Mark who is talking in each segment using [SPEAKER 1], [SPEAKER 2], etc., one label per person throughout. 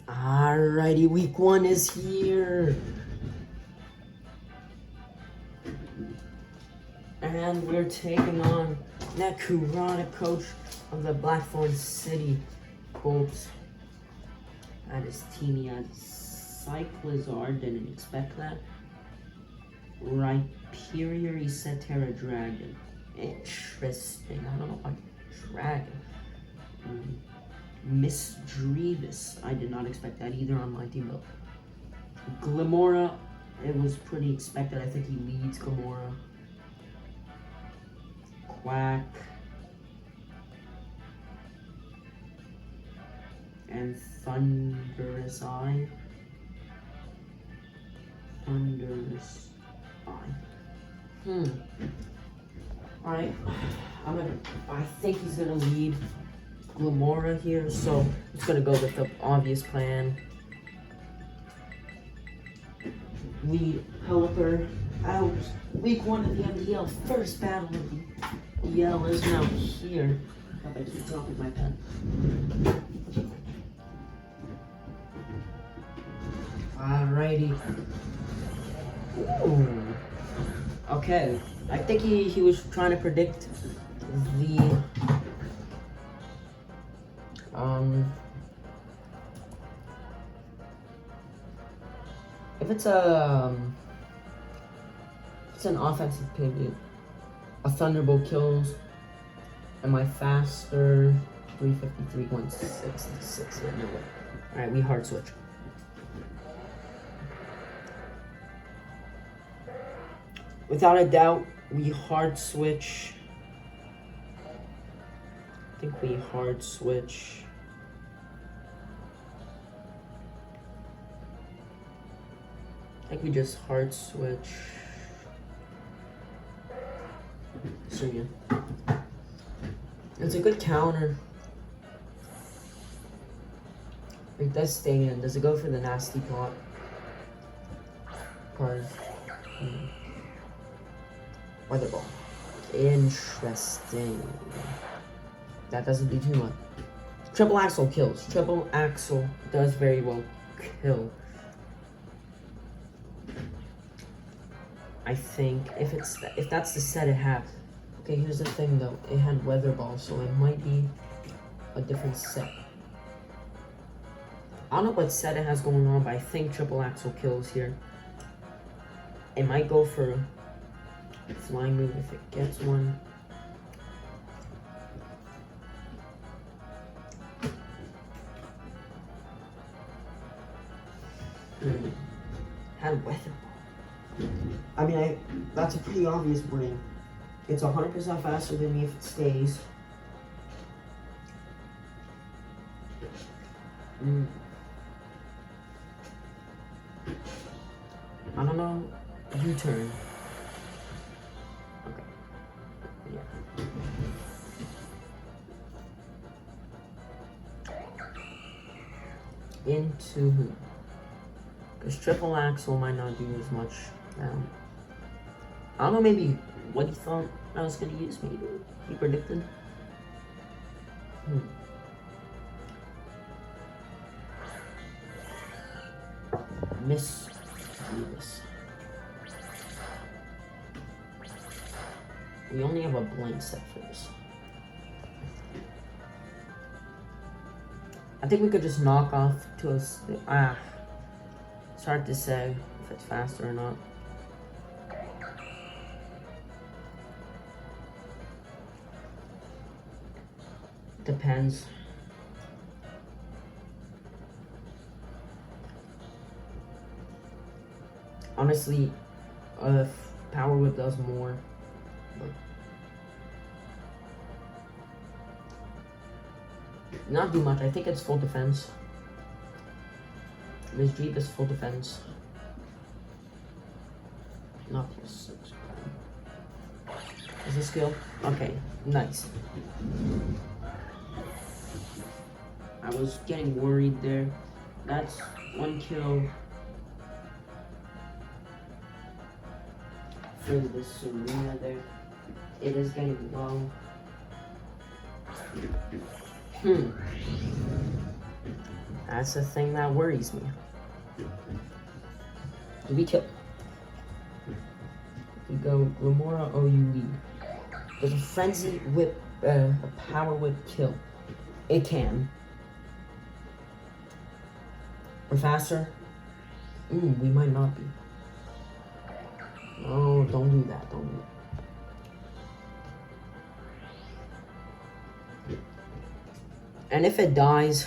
[SPEAKER 1] Alrighty, week 1 is here. And we're taking on that Kurata coach of the Blackthorn City Colts. That is team. Had Cyclizar, didn't expect that. Rhyperior, he said Terra Dragon. Interesting. I don't know why Dragon. Miss Drevis. I did not expect that either on my team, though. Glamora, it was pretty expected. I think he leads Glamora. Quack. And Thunderous Eye. Thunderous Eye. Alright. I think he's gonna lead Glamora here, so it's gonna go with the obvious plan. Lead Pelipper out. Week 1 of the MDL. First battle of the MDL is now here. I keep dropping my pen. Alrighty. Ooh. Okay. I think he was trying to predict the if it's an offensive pivot, a Thunderbolt kills, and my faster 353.66. Yeah, no way. Alright, we hard switch. Without a doubt, we hard switch. I think we hard switch. I think we just hard switch. So yeah. It's a good counter. It does stay in. Does it go for the nasty pot? Card. Weather ball. Interesting. That doesn't do too much. Triple Axle kills. Triple Axle does very well kill. I think if that's the set it has. Okay, here's the thing though. It had Weather Ball, so it might be a different set. I don't know what set it has going on, but I think Triple Axle kills here. It might go for flying move if it gets one. Had Weather Ball. I mean, that's a pretty obvious bring. It's 100% faster than me if it stays. I don't know. U-turn. Okay. Yeah. Into who? Because Triple Axle might not do as much. I don't know, maybe what he thought I was going to use, maybe he predicted. Miss Davis. We only have a blank set for this. I think we could just knock off to us. It's hard to say if it's faster or not. Depends. Honestly, Power Whip does more. But not do much. I think it's full defense. This Jeep is full defense. Not plus 6. Is this skill? Okay, nice. I was getting worried there. That's 1 kill for the Serena there. It is getting low. That's the thing that worries me. Do we kill? We go Glamora OUE. Does a frenzy whip, a power whip kill? It can. We're faster? We might not be. Oh, don't do that, don't do that. And if it dies,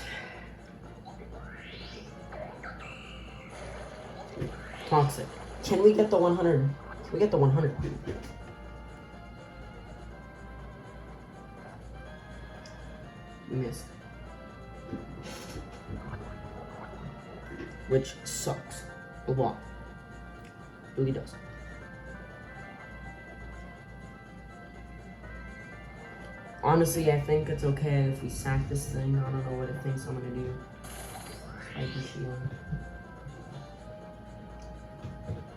[SPEAKER 1] toxic. Can we get the 100? Can we get the 100? We missed. Which sucks a lot. Really does. Honestly, I think it's okay if we sack this thing. I don't know what it thinks I'm gonna do. Spiky shield.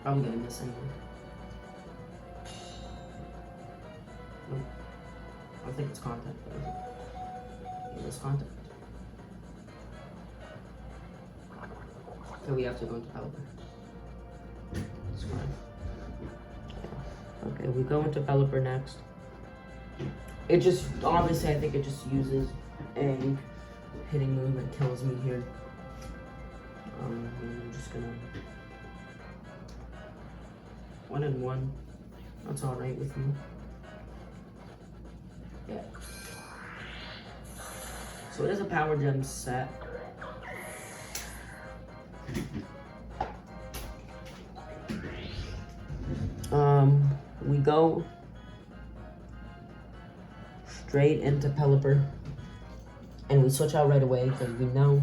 [SPEAKER 1] Probably gonna miss anyway. Nope. I think it's contact. It was contact. Okay, we have to go into developer. That's fine. Okay, we go into developer next. It just, obviously, I think it just uses a hitting move and kills me here. I'm just gonna 1-1. That's alright with me. Yeah. So it is a power gem set. We go straight into Pelipper, and we switch out right away because we know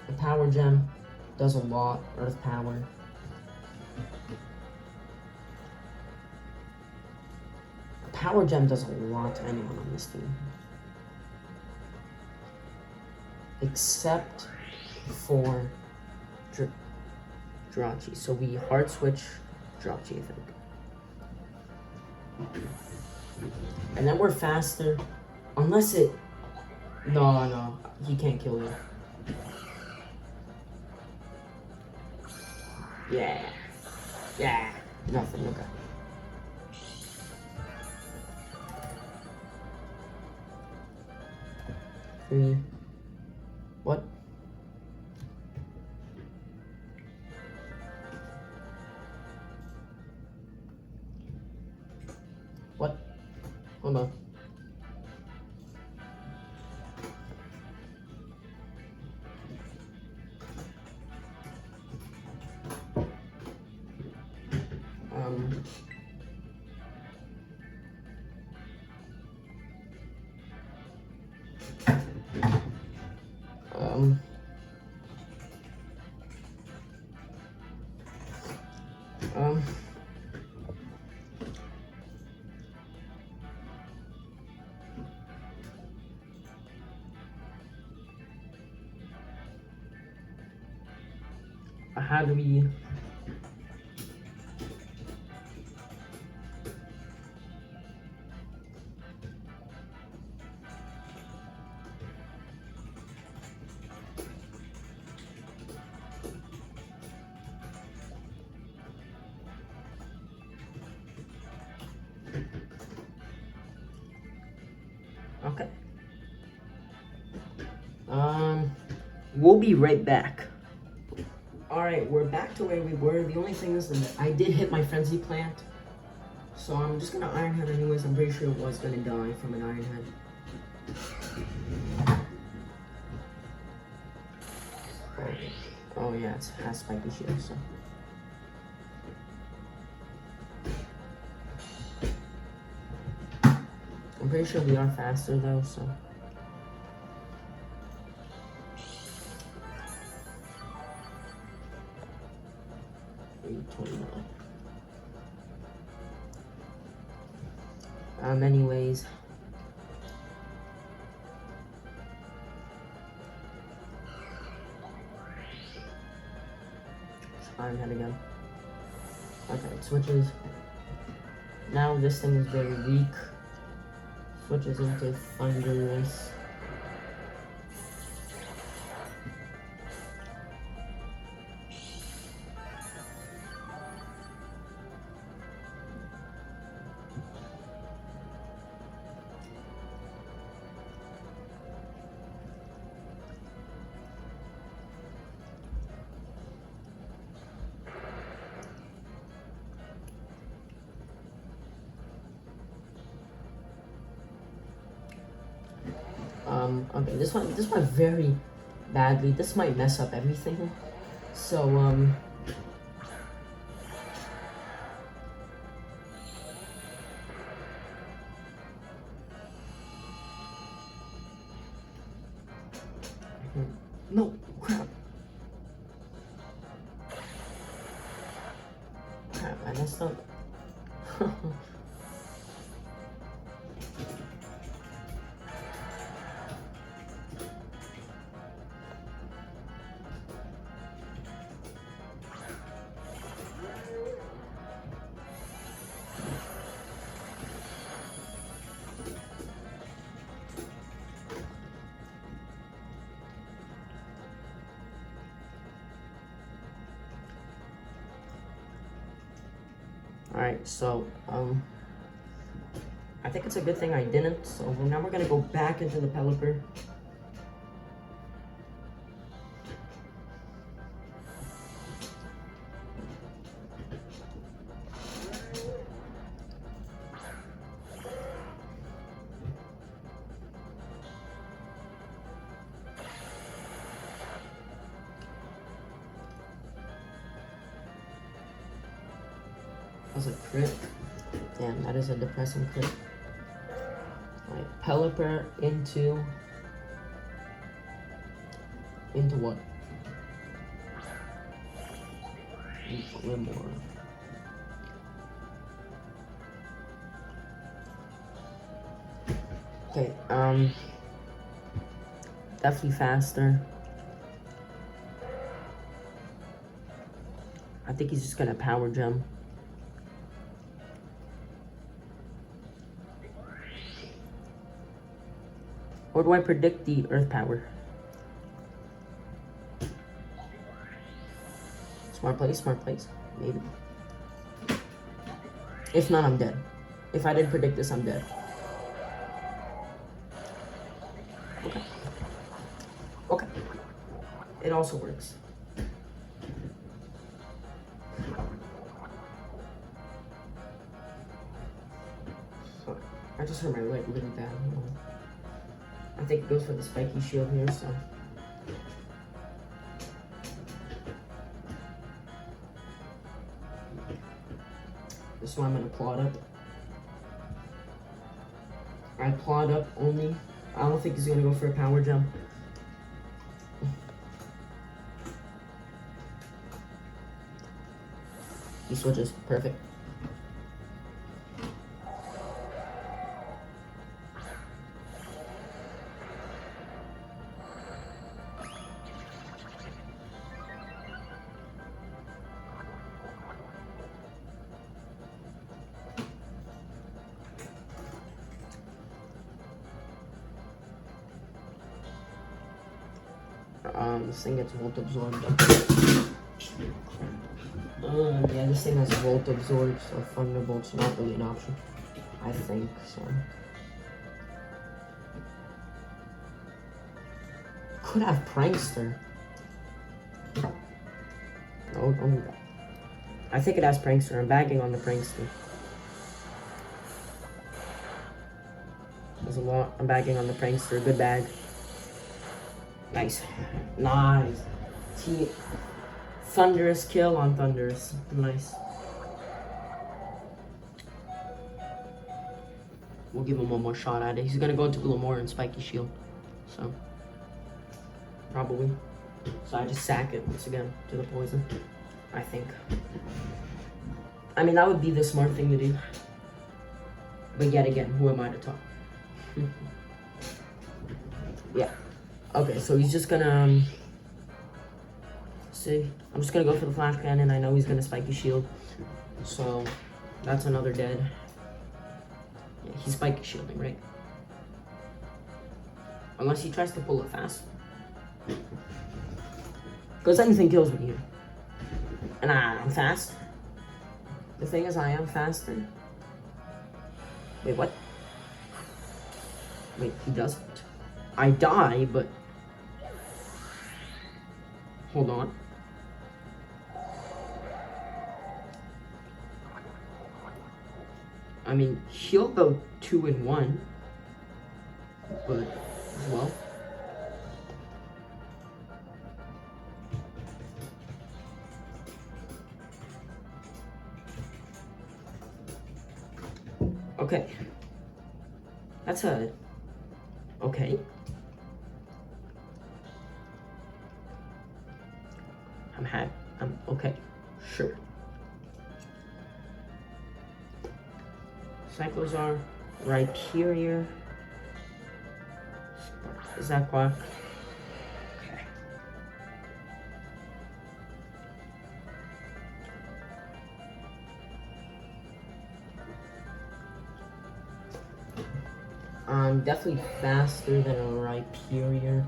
[SPEAKER 1] the power gem does a lot. Earth power. Power gem does a lot to anyone on this team, except for Jirachi. So we hard switch Jirachi, I think. And then we're faster. Unless it... No. He can't kill you. Yeah. Nothing, okay. Three. What? What? Hold on. How do we... Okay. We'll be right back. Alright, we're back to where we were. The only thing is that I did hit my frenzy plant. So I'm just gonna Iron Head anyways. I'm pretty sure it was gonna die from an Iron Head. Oh yeah, it has spiky shield, so. I'm pretty sure we are faster though, so. Anyways. Iron Head again. Okay, it switches. Now this thing is very weak. Switches into Thunderous. Okay, this one very badly. This might mess up everything. So, no, crap. Crap, I messed up. Alright, so, I think it's a good thing I didn't, so now we're gonna go back into the Pelipper. That's a crit. Damn, that is a depressing crit. Alright, Pelipper into what? Glimmer. Okay, definitely faster. I think he's just gonna power gem. Or do I predict the earth power? Smart place, maybe. If not, I'm dead. If I didn't predict this, I'm dead. Okay. Okay. It also works. I just hurt my leg really bad. I think it goes for the spiky shield here, so. This one I'm gonna plot up. I plot up only. I don't think he's gonna go for a power jump. He switches. Perfect. This thing gets volt absorbed. Yeah, this thing has volt absorbed, so Thunderbolt's not really an option. I think so. Could have Prankster. No, I think it has Prankster. I'm bagging on the Prankster. There's a lot. I'm bagging on the Prankster. Good bag. Nice. Nice. Thunderous kill on Thunderous. Nice. We'll give him one more shot at it. He's gonna go into Glamor and Spiky Shield. So. Probably. So I just sack it once again to the poison. I think. I mean, that would be the smart thing to do. But yet again, who am I to talk? Yeah. Okay, so he's just gonna see. I'm just gonna go for the flash cannon. I know he's gonna Spiky Shield, so that's another dead. Yeah, he's Spiky Shielding, right? Unless he tries to pull it fast, because anything kills me here. And I'm fast. The thing is, I am faster. Wait, what? Wait, he doesn't. I die, but hold on. I mean, he'll go 2 and 1, but as well. Okay. That's a... Okay. I'm okay. Sure. Cyclozar, Rhyperior. Is that Quack? Okay. Definitely faster than a Rhyperior.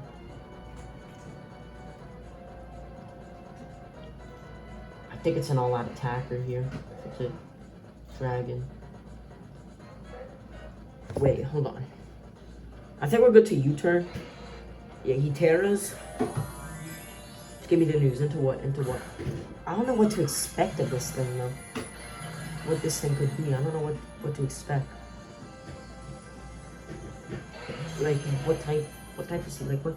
[SPEAKER 1] I think it's an all-out attacker here. It's a dragon. Wait, hold on. I think we're good to U-turn. Yeah, he Terras. Just give me the news. Into what? Into what? I don't know what to expect of this thing, though. What this thing could be. I don't know what to expect. Like, what type is he? Like, what?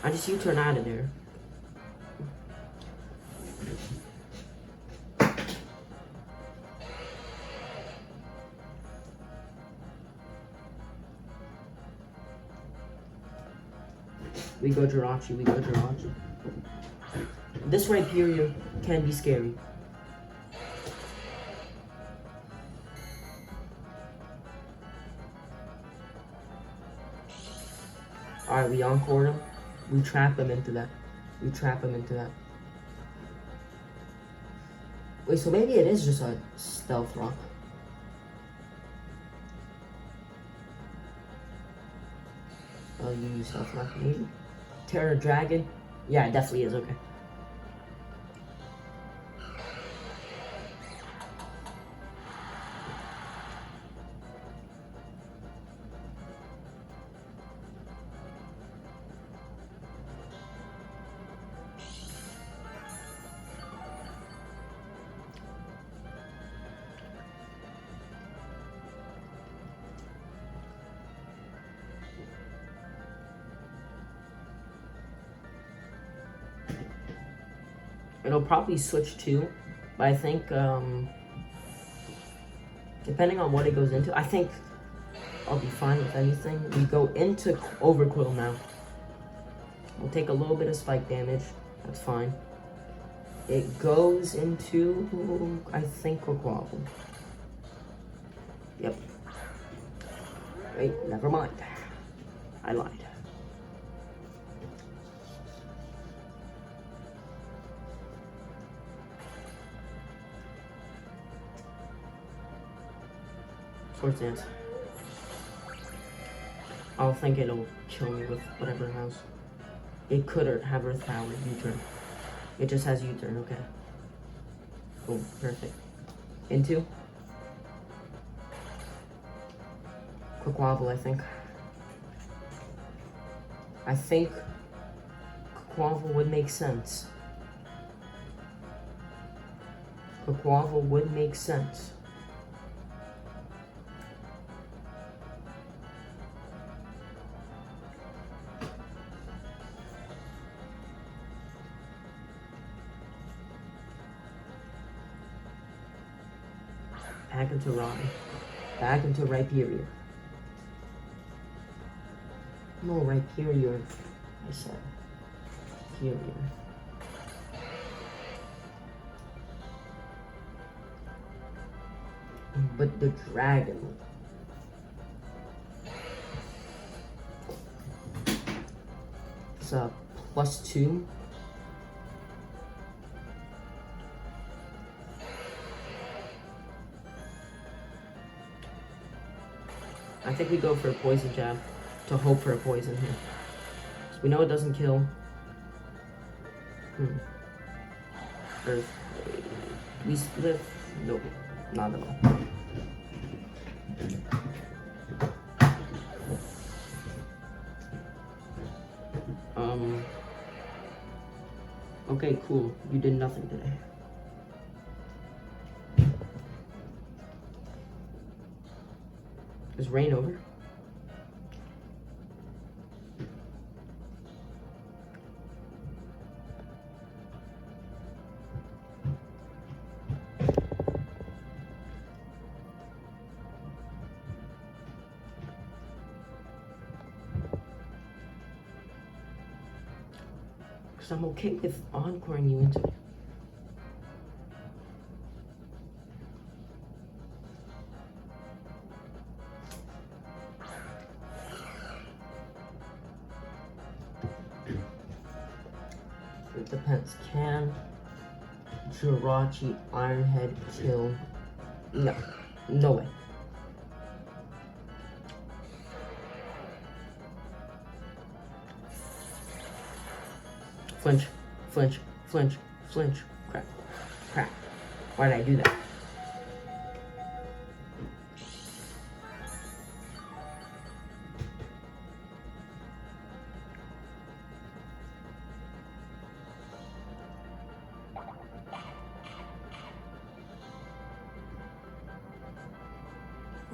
[SPEAKER 1] I just U-turn out of there. We go Jirachi, we go Jirachi. This Rhyperior can be scary. Alright, we encore him. We trap him into that. We trap him into that. Wait, so maybe it is just a stealth rock. I'll use stealth rock maybe. Terra Dragon? Yeah, it definitely is, okay. It'll probably switch too, but I think, depending on what it goes into, I think I'll be fine with anything. We go into Overquill now. We'll take a little bit of spike damage, that's fine. It goes into, I think, Quaquaval. Yep. Wait, never mind. I lied. Swords Dance. I'll think it'll kill me with whatever it has. It could have Earth Power, U-turn. It just has U-turn, okay. Cool, perfect. Into? Quaquaval, I think. I think Quaquaval would make sense. Quaquaval would make sense. Back into Rai. Back into Rhyperior. No, Rhyperior. I said. Rhyperior. But the dragon. It's a +2. I think we go for a poison jab to hope for a poison here. So we know it doesn't kill. Earth. We split. Nope, not at all. Okay, cool. You did nothing today. Is rain over? Because I'm okay with encoring you into. It depends. Can Jirachi Ironhead kill? No. No way. Flinch, flinch, flinch, flinch. Crap. Crap. Why did I do that?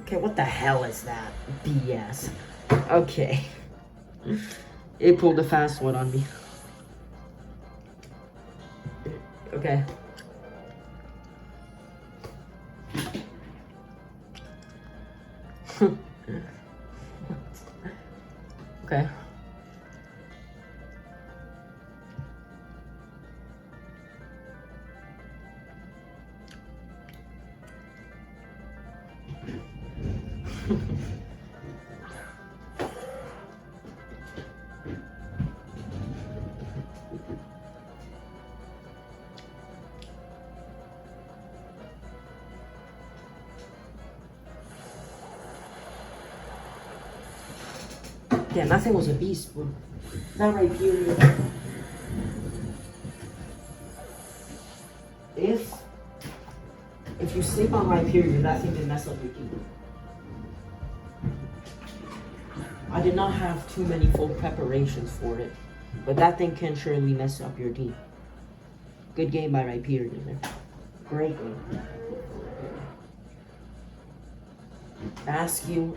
[SPEAKER 1] Okay, what the hell is that? BS. Okay. It pulled a fast one on me. Okay. Okay. Yeah, nothing was a beast, bro. That right period. If you sleep on my period, that thing can mess up your team. I did not have too many full preparations for it, but that thing can surely mess up your team. Good game by my period, man. Great game. Ask you.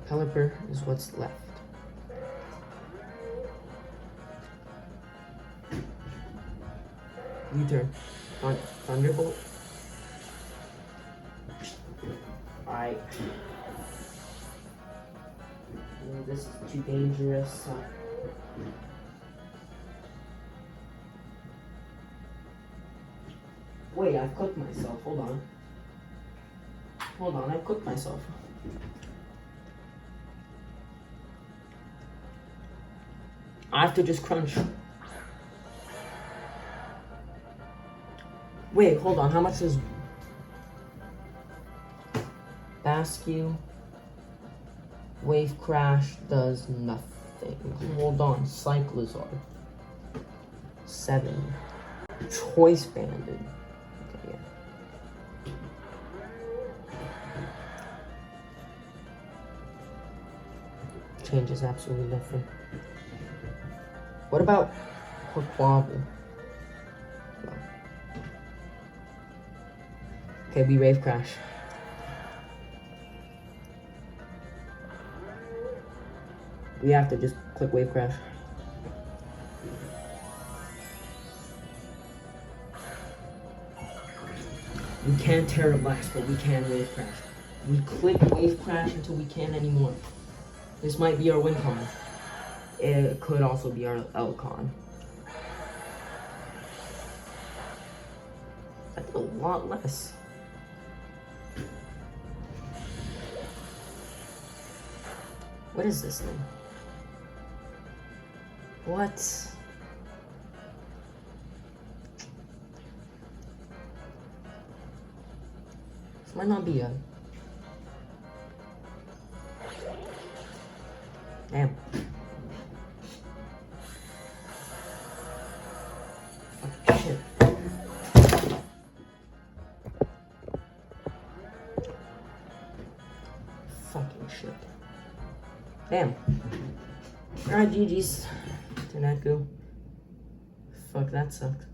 [SPEAKER 1] Caliper is what's left. U-turn. Thunderbolt. Alright. This is too dangerous. Wait, I've cooked myself. Hold on. Hold on, I've cooked myself. I have to just crunch. Wait, hold on. How much is Basque? Wave Crash does nothing. Hold on. Cyclizard. 7. Choice Banded. Okay, yeah. Changes absolutely nothing. What about Quabble? No. Okay, we Wave Crash. We have to just click Wave Crash. We can't Terra Blast, but we can Wave Crash. We click Wave Crash until we can't anymore. This might be our win con. It could also be our L-con. I think a lot less. What is this thing? What? This might not be a... Damn. Shit. Fucking shit. Damn. Alright, GG's. Tanaku. Fuck, that sucked.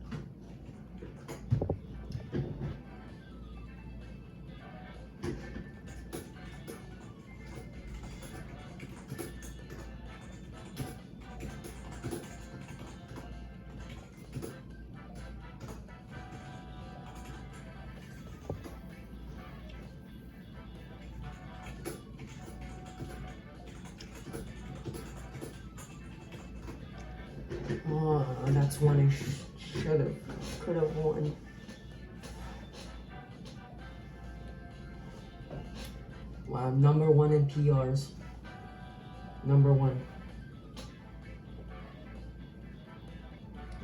[SPEAKER 1] Oh, that's one I could have won. Wow, number 1 in PRs. Number 1.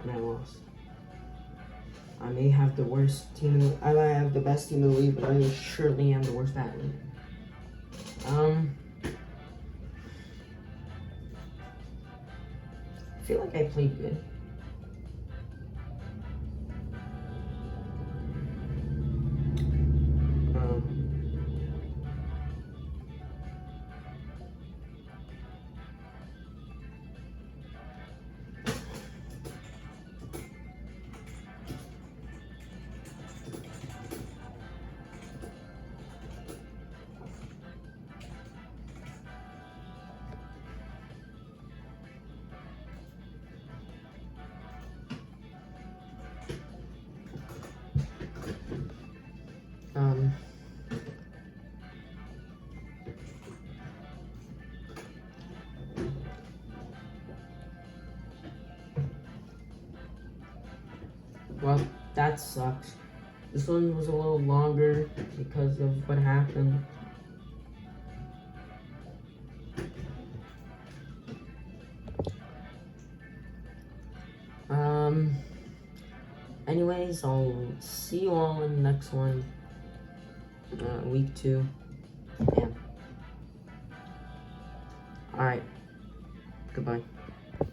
[SPEAKER 1] And I lost. I may have the worst team. I might have the best team in the league, but I surely am the worst athlete. I feel like I played good. Well, that sucks. This one was a little longer because of what happened. Anyways, I'll see you all in the next one. Week 2. Yeah. Alright. Goodbye.